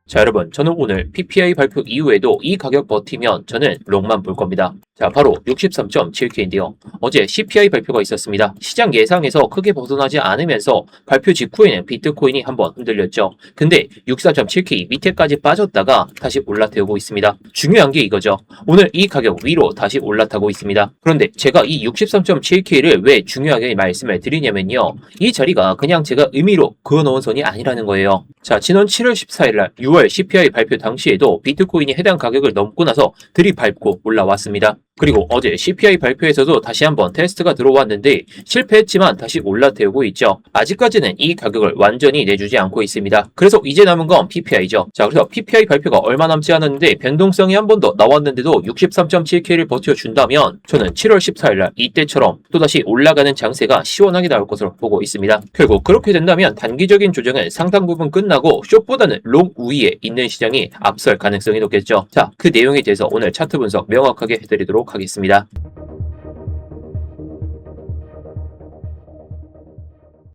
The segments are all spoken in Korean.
자, 여러분, 저는 오늘 PPI 발표 이후에도 이 가격 버티면 저는 롱만 볼 겁니다. 자, 바로 63.7K인데요. 어제 CPI 발표가 있었습니다. 시장 예상에서 크게 벗어나지 않으면서 발표 직후에는 비트코인이 한번 흔들렸죠. 근데 64.7K 밑에까지 빠졌다가 다시 올라타고 있습니다. 중요한 게 이거죠. 오늘 이 가격 위로 다시 올라타고 있습니다. 그런데 제가 이 63.7K를 왜 중요하게 말씀을 드리냐면요. 이 자리가 그냥 제가 의미로 그어놓은 선이 아니라는 거예요. 자, 지난 7월 14일 날 6월 CPI 발표 당시에도 비트코인이 해당 가격을 넘고 나서 들이밟고 올라왔습니다. 그리고 어제 CPI 발표에서도 다시 한번 테스트가 들어왔는데 실패했지만 다시 올라태우고 있죠. 아직까지는 이 가격을 완전히 내주지 않고 있습니다. 그래서 이제 남은 건 PPI죠. 자, 그래서 PPI 발표가 얼마 남지 않았는데 변동성이 한 번 더 나왔는데도 63.7K를 버텨준다면 저는 7월 14일 날 이때처럼 또다시 올라가는 장세가 시원하게 나올 것으로 보고 있습니다. 결국 그렇게 된다면 단기적인 조정은 상당 부분 끝나고 숏보다는 롱 우위에 있는 시장이 앞설 가능성이 높겠죠. 자, 그 내용에 대해서 오늘 차트 분석 명확하게 해드리도록 하겠습니다.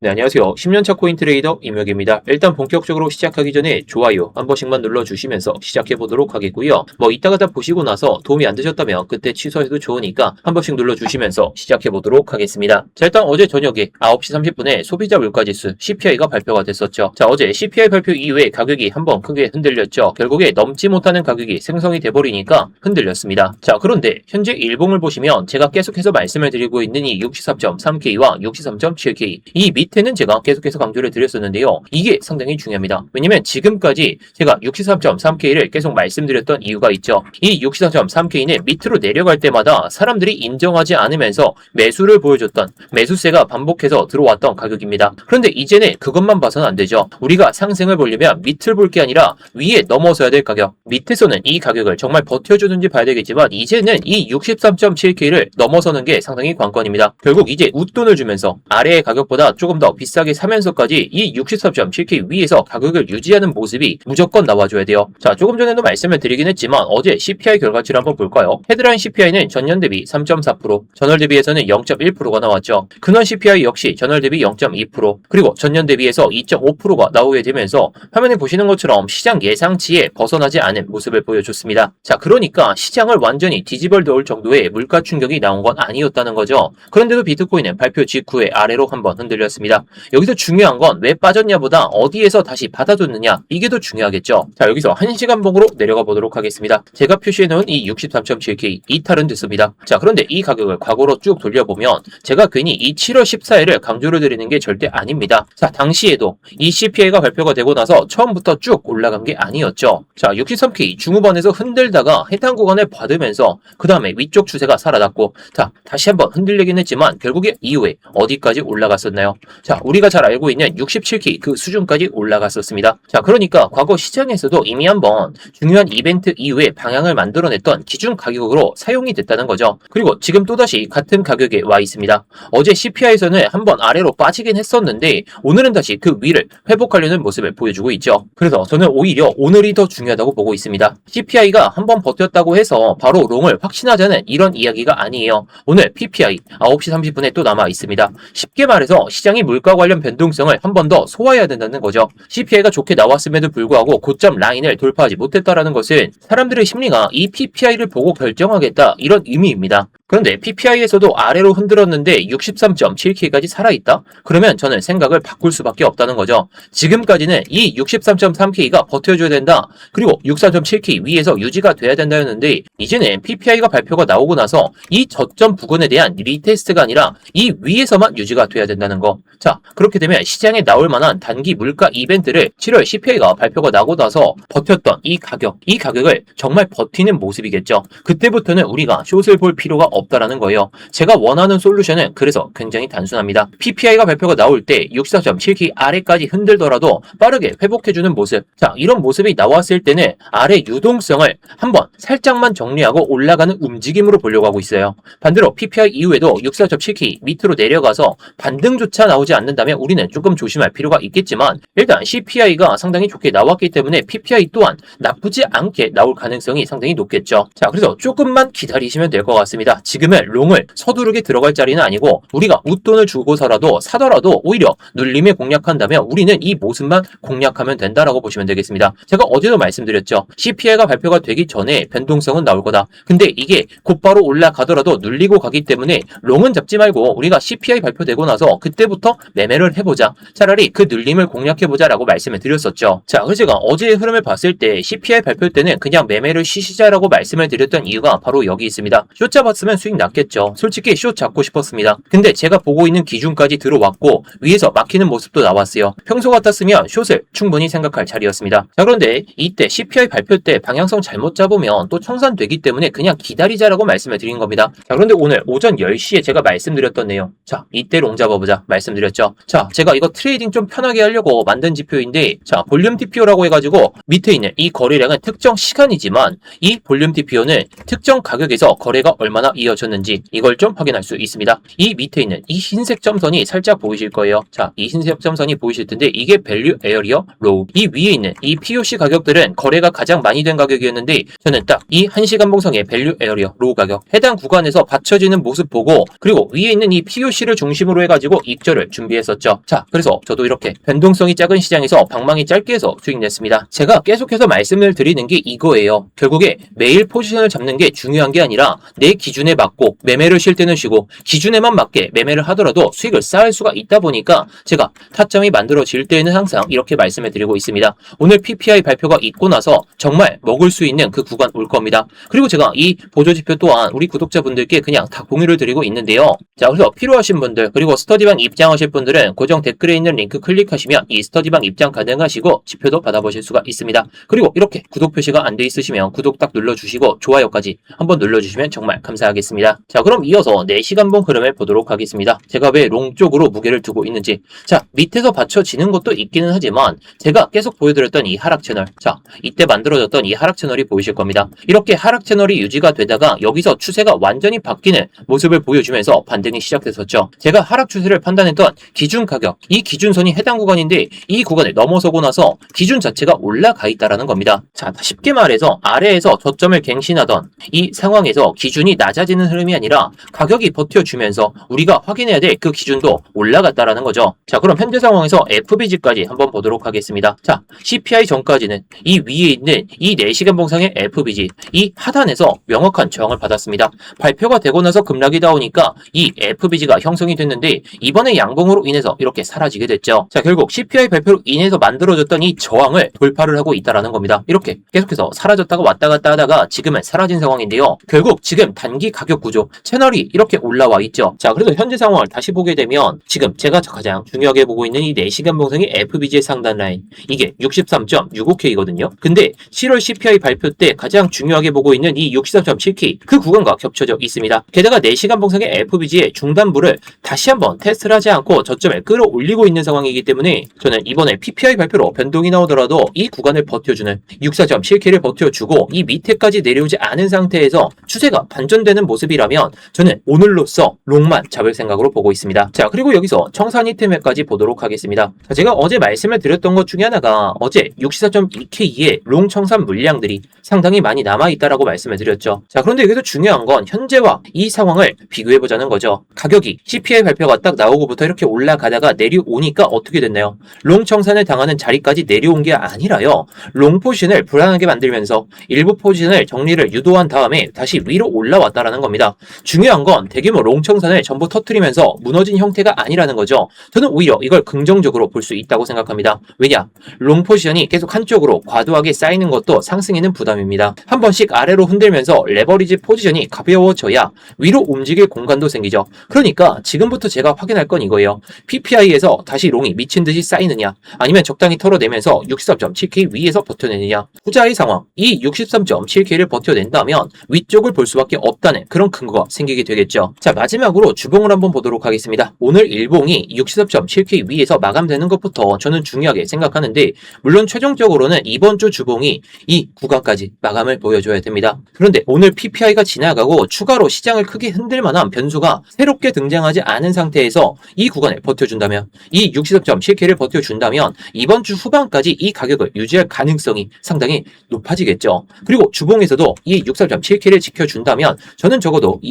네, 안녕하세요. 10년차 코인 트레이더 임혁입니다. 일단 본격적으로 시작하기 전에 좋아요 한 번씩만 눌러주시면서 시작해보도록 하겠고요. 이따가 다 보시고 나서 도움이 안 되셨다면 그때 취소해도 좋으니까 한 번씩 눌러주시면서 시작해보도록 하겠습니다. 자, 일단 어제 저녁에 9시 30분에 소비자 물가지수 CPI가 발표가 됐었죠. 자, 어제 CPI 발표 이후에 가격이 한번 크게 흔들렸죠. 결국에 넘지 못하는 가격이 생성이 돼버리니까 흔들렸습니다. 자, 그런데 현재 일봉을 보시면 제가 계속해서 말씀을 드리고 있는 이 64.3K와 63.7K 이 밑에는 제가 계속해서 강조를 드렸었는데요. 이게 상당히 중요합니다. 왜냐면 지금까지 제가 63.3K를 계속 말씀드렸던 이유가 있죠. 이 63.3K는 밑으로 내려갈 때마다 사람들이 인정하지 않으면서 매수를 보여줬던 매수세가 반복해서 들어왔던 가격입니다. 그런데 이제는 그것만 봐서는 안 되죠. 우리가 상승을 보려면 밑을 볼 게 아니라 위에 넘어서야 될 가격, 밑에서는 이 가격을 정말 버텨주는지 봐야 되겠지만 이제는 이 63.7K를 넘어서는 게 상당히 관건입니다. 결국 이제 웃돈을 주면서 아래의 가격보다 조금 더 비싸게 사면서까지 이 63.7K 위에서 가격을 유지하는 모습이 무조건 나와줘야 돼요. 자, 조금 전에도 말씀을 드리긴 했지만 어제 CPI 결과치를 한번 볼까요? 헤드라인 CPI는 전년 대비 3.4%, 전월 대비해서는 0.1%가 나왔죠. 근원 CPI 역시 전월 대비 0.2%, 그리고 전년 대비해서 2.5%가 나오게 되면서 화면에 보시는 것처럼 시장 예상치에 벗어나지 않은 모습을 보여줬습니다. 자, 그러니까 시장을 완전히 뒤집어 놓을 정도의 물가 충격이 나온 건 아니었다는 거죠. 그런데도 비트코인은 발표 직후에 아래로 한번 흔들렸습니다. 여기서 중요한 건 왜 빠졌냐보다 어디에서 다시 받아줬느냐, 이게 더 중요하겠죠. 자, 여기서 1시간 봉으로 내려가 보도록 하겠습니다. 제가 표시해놓은 이 63.7K 이탈은 됐습니다. 자, 그런데 이 가격을 과거로 쭉 돌려보면 제가 괜히 이 7월 14일을 강조를 드리는 게 절대 아닙니다. 자, 당시에도 이 CPI가 발표가 되고 나서 처음부터 쭉 올라간 게 아니었죠. 자, 63K 중후반에서 흔들다가 해당 구간을 받으면서 그 다음에 위쪽 추세가 살아났고, 자, 다시 한번 흔들리긴 했지만 결국에 이후에 어디까지 올라갔었나요? 자, 우리가 잘 알고 있는 67K 그 수준까지 올라갔었습니다. 자, 그러니까 과거 시장에서도 이미 한번 중요한 이벤트 이후에 방향을 만들어냈던 기준 가격으로 사용이 됐다는 거죠. 그리고 지금 또다시 같은 가격에 와 있습니다. 어제 CPI에서는 한번 아래로 빠지긴 했었는데 오늘은 다시 그 위를 회복하려는 모습을 보여주고 있죠. 그래서 저는 오히려 오늘이 더 중요하다고 보고 있습니다. CPI가 한번 버텼다고 해서 바로 롱을 확신하자는 이런 이야기가 아니에요. 오늘 PPI 9시 30분에 또 남아 있습니다. 쉽게 말해서 시장이 물가 관련 변동성을 한 번 더 소화해야 된다는 거죠. CPI가 좋게 나왔음에도 불구하고 고점 라인을 돌파하지 못했다라는 것은 사람들의 심리가 이 PPI를 보고 결정하겠다, 이런 의미입니다. 그런데 PPI에서도 아래로 흔들었는데 63.7K까지 살아있다? 그러면 저는 생각을 바꿀 수밖에 없다는 거죠. 지금까지는 이 63.3K가 버텨줘야 된다, 그리고 63.7K 위에서 유지가 돼야 된다였는데 이제는 PPI가 발표가 나오고 나서 이 저점 부근에 대한 리테스트가 아니라 이 위에서만 유지가 돼야 된다는 거. 자, 그렇게 되면 시장에 나올 만한 단기 물가 이벤트를 7월 CPI가 발표가 나고 나서 버텼던 이 가격을 정말 버티는 모습이겠죠. 그때부터는 우리가 숏을 볼 필요가 없다라는 거예요. 제가 원하는 솔루션은 그래서 굉장히 단순합니다. PPI가 발표가 나올 때 64.7K 아래까지 흔들더라도 빠르게 회복해주는 모습. 자, 이런 모습이 나왔을 때는 아래 유동성을 한번 살짝만 정리하고 올라가는 움직임으로 보려고 하고 있어요. 반대로 PPI 이후에도 64.7K 밑으로 내려가서 반등조차 나오지 않는다면 우리는 조금 조심할 필요가 있겠지만 일단 CPI가 상당히 좋게 나왔기 때문에 PPI 또한 나쁘지 않게 나올 가능성이 상당히 높겠죠. 자, 그래서 조금만 기다리시면 될 것 같습니다. 지금은 롱을 서두르게 들어갈 자리는 아니고 우리가 웃돈을 주고서라도 사더라도 오히려 눌림에 공략한다면 우리는 이 모습만 공략하면 된다라고 보시면 되겠습니다. 제가 어제도 말씀드렸죠. CPI가 발표가 되기 전에 변동성은 나올 거다. 근데 이게 곧바로 올라가더라도 눌리고 가기 때문에 롱은 잡지 말고 우리가 CPI 발표되고 나서 그때부터 매매를 해보자. 차라리 그 눌림을 공략해보자 라고 말씀을 드렸었죠. 자, 그래서 제가 어제의 흐름을 봤을 때 CPI 발표 때는 그냥 매매를 쉬시자라고 말씀을 드렸던 이유가 바로 여기 있습니다. 숏 잡았으면 수익 났겠죠. 솔직히 숏 잡고 싶었습니다. 근데 제가 보고 있는 기준까지 들어왔고 위에서 막히는 모습도 나왔어요. 평소 같았으면 숏을 충분히 생각할 자리였습니다. 자, 그런데 이때 CPI 발표 때 방향성 잘못 잡으면 또 청산되기 때문에 그냥 기다리자라고 말씀을 드린 겁니다. 자, 그런데 오늘 오전 10시에 제가 말씀드렸던 내용, 자, 이때 롱 잡아보자 말씀드렸죠. 자, 제가 이거 트레이딩 좀 편하게 하려고 만든 지표인데, 자, 볼륨 TPO라고 해가지고 밑에 있는 이 거래량은 특정 시간이지만 이 볼륨 TPO는 특정 가격에서 거래가 얼마나 이어졌는지 이걸 좀 확인할 수 있습니다. 이 밑에 있는 이 흰색 점선이 살짝 보이실 거예요. 자, 이 흰색 점선이 보이실 텐데 이게 밸류 에어리어 로우. 이 위에 있는 이 POC 가격들은 거래가 가장 많이 된 가격이었는데 저는 딱 이 1시간 봉성의 밸류 에어리어 로우 가격 해당 구간에서 받쳐지는 모습 보고 그리고 위에 있는 이 POC를 중심으로 해가지고 입절을 준비했었죠. 자, 그래서 저도 이렇게 변동성이 작은 시장에서 방망이 짧게 해서 수익 냈습니다. 제가 계속해서 말씀을 드리는 게 이거예요. 결국에 매일 포지션을 잡는 게 중요한 게 아니라 내 기준에 맞고 매매를 쉴 때는 쉬고 기준에만 맞게 매매를 하더라도 수익을 쌓을 수가 있다 보니까 제가 타점이 만들어질 때에는 항상 이렇게 말씀을 드리고 있습니다. 오늘 PPI 발표가 있고 나서 정말 먹을 수 있는 그 구간 올 겁니다. 그리고 제가 이 보조지표 또한 우리 구독자분들께 그냥 다 공유를 드리고 있는데요. 자, 그래서 필요하신 분들 그리고 스터디방 입장하실 분들은 고정 댓글에 있는 링크 클릭하시면 이 스터디방 입장 가능하시고 지표도 받아보실 수가 있습니다. 그리고 이렇게 구독 표시가 안 돼 있으시면 구독 딱 눌러주시고 좋아요까지 한번 눌러주시면 정말 감사하겠습니다. 자, 그럼 이어서 4시간봉 흐름을 보도록 하겠습니다. 제가 왜 롱 쪽으로 무게를 두고 있는지. 자, 밑에서 받쳐지는 것도 있기는 하지만 제가 계속 보여드렸던 이 하락 채널, 자, 이때 만들어졌던 이 하락 채널이 보이실 겁니다. 이렇게 하락 채널이 유지가 되다가 여기서 추세가 완전히 바뀌는 모습을 보여주면서 반등이 시작됐었죠. 제가 하락 추세를 판단했던 기준 가격, 이 기준선이 해당 구간인데 이 구간을 넘어서고 나서 기준 자체가 올라가 있다라는 겁니다. 자, 쉽게 말해서 아래에서 저점을 갱신하던 이 상황에서 기준이 낮아지는 흐름이 아니라 가격이 버텨주면서 우리가 확인해야 될 그 기준도 올라갔다라는 거죠. 자, 그럼 현재 상황에서 FBG까지 한번 보도록 하겠습니다. 자, CPI 전까지는 이 위에 있는 이 4시간 봉상의 FBG 이 하단에서 명확한 저항을 받았습니다. 발표가 되고 나서 급락이 나오니까 이 FBG가 형성이 됐는데 이번에 양봉으로 인해서 이렇게 사라지게 됐죠. 자, 결국 CPI 발표로 인해서 만들어졌던 이 저항을 돌파를 하고 있다라는 겁니다. 이렇게 계속해서 사라졌다가 왔다 갔다 하다가 지금은 사라진 상황인데요. 결국 지금 단기 가격 구조 채널이 이렇게 올라와 있죠. 자, 그래서 현재 상황을 다시 보게 되면 지금 제가 가장 중요하게 보고 있는 이 4시간 봉상의 FBG의 상단 라인 이게 63.65K거든요. 근데 7월 CPI 발표 때 가장 중요하게 보고 있는 이 63.7K 그 구간과 겹쳐져 있습니다. 게다가 4시간 봉상의 FBG의 중단부를 다시 한번 테스트를 하지 않고 저점을 끌어올리고 있는 상황이기 때문에 저는 이번에 PPI 발표로 변동이 나오더라도 이 구간을 버텨주는 64.7K를 버텨주고 이 밑에까지 내려오지 않은 상태에서 추세가 반전되는 모습이라면 저는 오늘로써 롱만 잡을 생각으로 보고 있습니다. 자, 그리고 여기서 청산 히트맵까지 보도록 하겠습니다. 자, 제가 어제 말씀을 드렸던 것 중에 하나가 어제 64.2K의 롱 청산 물량들이 상당히 많이 남아있다라고 말씀을 드렸죠. 자, 그런데 여기서 중요한 건 현재와 이 상황을 비교해보자는 거죠. 가격이 CPI 발표가 딱 나오고부터 이렇게 올라가다가 내려오니까 어떻게 됐나요? 롱 청산을 당하는 자리까지 내려온 게 아니라요. 롱 포지션을 불안하게 만들면서 일부 포지션을 정리를 유도한 다음에 다시 위로 올라왔다라는 겁니다. 중요한 건 대규모 롱 청산을 전부 터뜨리면서 무너진 형태가 아니라는 거죠. 저는 오히려 이걸 긍정적으로 볼 수 있다고 생각합니다. 왜냐? 롱 포지션이 계속 한쪽으로 과도하게 쌓이는 것도 상승에는 부담입니다. 한 번씩 아래로 흔들면서 레버리지 포지션이 가벼워져야 위로 움직일 공간도 생기죠. 그러니까 지금부터 제가 확인할 건 이거예요. PPI에서 다시 롱이 미친 듯이 쌓이느냐 아니면 적당히 털어내면서 63.7K 위에서 버텨내느냐. 후자의 상황 이 63.7K를 버텨낸다면 위쪽을 볼 수밖에 없다는 그런 근거가 생기게 되겠죠. 자, 마지막으로 주봉을 한번 보도록 하겠습니다. 오늘 일봉이 63.7K 위에서 마감되는 것부터 저는 중요하게 생각하는데 물론 최종적으로는 이번 주 주봉이 이 구간까지 마감을 보여줘야 됩니다. 그런데 오늘 PPI가 지나가고 추가로 시장을 크게 흔들 만한 변수가 새롭게 등장하지 않은 상태에서 이 구간을 버텨준다면 이 63.7K를 버텨준다면 이번 주 후반까지 이 가격을 유지할 가능성이 상당히 높아지겠죠. 그리고 주봉에서도 이 63.7K를 지켜준다면 저는 저는 적어도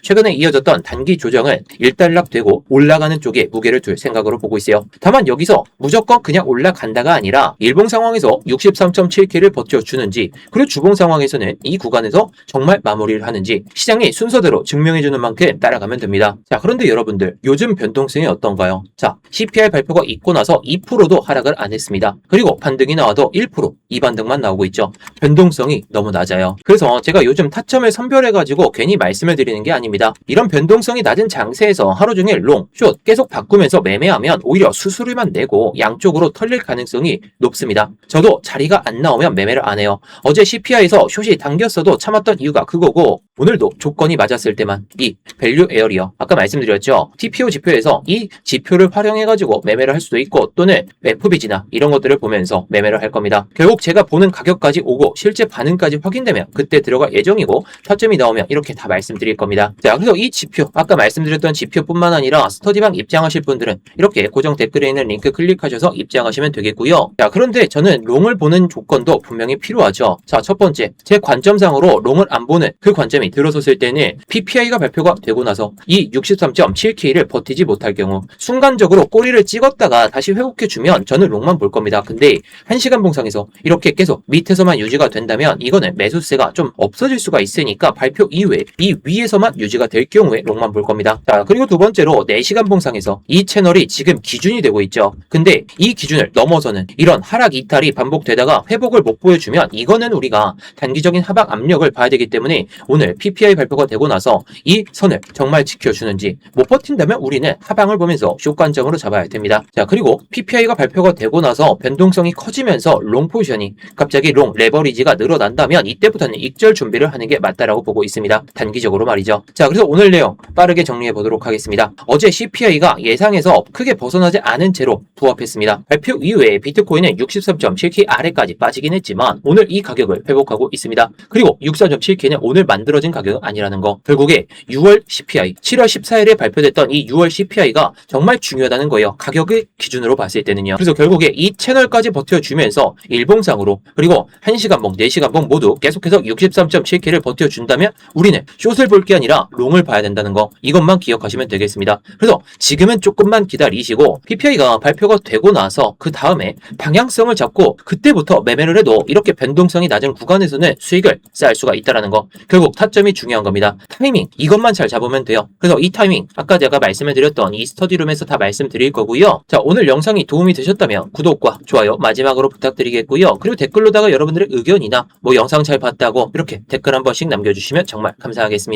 최근에 이어졌던 단기 조정은 일단락되고 올라가는 쪽에 무게를 둘 생각으로 보고 있어요. 다만 여기서 무조건 그냥 올라간다가 아니라 일봉 상황에서 63.7K를 버텨주는지, 그리고 주봉 상황에서는 이 구간에서 정말 마무리를 하는지 시장이 순서대로 증명해주는 만큼 따라가면 됩니다. 자, 그런데 여러분들 요즘 변동성이 어떤가요? 자, CPI 발표가 있고 나서 2%도 하락을 안 했습니다. 그리고 반등이 나와도 1%, 이 반등만 나오고 있죠. 변동성이 너무 낮아요. 그래서 제가 요즘 타점을 선별해가지고 괜히 말씀을 드리는 게 아닙니다. 이런 변동성이 낮은 장세에서 하루 종일 롱, 숏 계속 바꾸면서 매매하면 오히려 수수료만 내고 양쪽으로 털릴 가능성이 높습니다. 저도 자리가 안 나오면 매매를 안 해요. 어제 CPI에서 숏이 당겼어도 참았던 이유가 그거고, 오늘도 조건이 맞았을 때만 이 밸류 에어리어, 아까 말씀드렸죠. TPO 지표에서 이 지표를 활용해가지고 매매를 할 수도 있고, 또는 FBG나 이런 것들을 보면서 매매를 할 겁니다. 결국 제가 보는 가격까지 오고 실제 반응까지 확인되면 그때 들어갈 예정이고, 타점이 나오면 이렇게 다 말씀드릴 겁니다. 자, 그래서 이 지표, 아까 말씀드렸던 지표뿐만 아니라 스터디방 입장하실 분들은 이렇게 고정 댓글에 있는 링크 클릭하셔서 입장하시면 되겠고요. 자, 그런데 저는 롱을 보는 조건도 분명히 필요하죠. 자, 첫 번째, 제 관점상으로 롱을 안 보는 그 관점이 들어섰을 때는 PPI가 발표가 되고 나서 이 63.7K를 버티지 못할 경우 순간적으로 꼬리를 찍었다가 다시 회복해주면 저는 롱만 볼 겁니다. 근데 1시간 봉상에서 이렇게 계속 밑에서만 유지가 된다면 이거는 매수세가 좀 없어질 수가 있으니까 발표 이후에 이 위에서만 유지가 될 경우에 롱만 볼 겁니다. 자, 그리고 두 번째로 4시간 봉상에서 이 채널이 지금 기준이 되고 있죠. 근데 이 기준을 넘어서는 이런 하락 이탈이 반복되다가 회복을 못 보여주면 이거는 우리가 단기적인 하방 압력을 봐야 되기 때문에 오늘 PPI 발표가 되고 나서 이 선을 정말 지켜주는지, 못 버틴다면 우리는 하방을 보면서 숏 관점으로 잡아야 됩니다. 자, 그리고 PPI가 발표가 되고 나서 변동성이 커지면서 롱 포지션이 갑자기 롱 레버리지가 늘어난다면 이때부터는 익절 준비를 하는 게 맞다라고 보고 있습니다. 단기적으로 말이죠. 자, 그래서 오늘 내용 빠르게 정리해 보도록 하겠습니다. 어제 CPI가 예상에서 크게 벗어나지 않은 채로 부합했습니다. 발표 이후에 비트코인은 63.7K 아래까지 빠지긴 했지만 오늘 이 가격을 회복하고 있습니다. 그리고 64.7K는 오늘 만들어진 가격은 아니라는 거. 결국에 6월 CPI, 7월 14일에 발표됐던 이 6월 CPI가 정말 중요하다는 거예요. 가격의 기준으로 봤을 때는요. 그래서 결국에 이 채널까지 버텨주면서 일봉상으로, 그리고 1시간봉, 4시간봉 모두 계속해서 63.7K를 버텨준다면 우리는 숏을 볼 게 아니라 롱을 봐야 된다는 거, 이것만 기억하시면 되겠습니다. 그래서 지금은 조금만 기다리시고 PPI가 발표가 되고 나서 그 다음에 방향성을 잡고 그때부터 매매를 해도 이렇게 변동성이 낮은 구간에서는 수익을 쌓을 수가 있다는 거. 결국 타점이 중요한 겁니다. 타이밍, 이것만 잘 잡으면 돼요. 그래서 이 타이밍 아까 제가 말씀을 드렸던 이 스터디룸에서 다 말씀드릴 거고요. 자, 오늘 영상이 도움이 되셨다면 구독과 좋아요 마지막으로 부탁드리겠고요. 그리고 댓글로다가 여러분들의 의견이나 뭐 영상 잘 봤다고 이렇게 댓글 한 번씩 남겨주시면 정말 감사하겠습니다.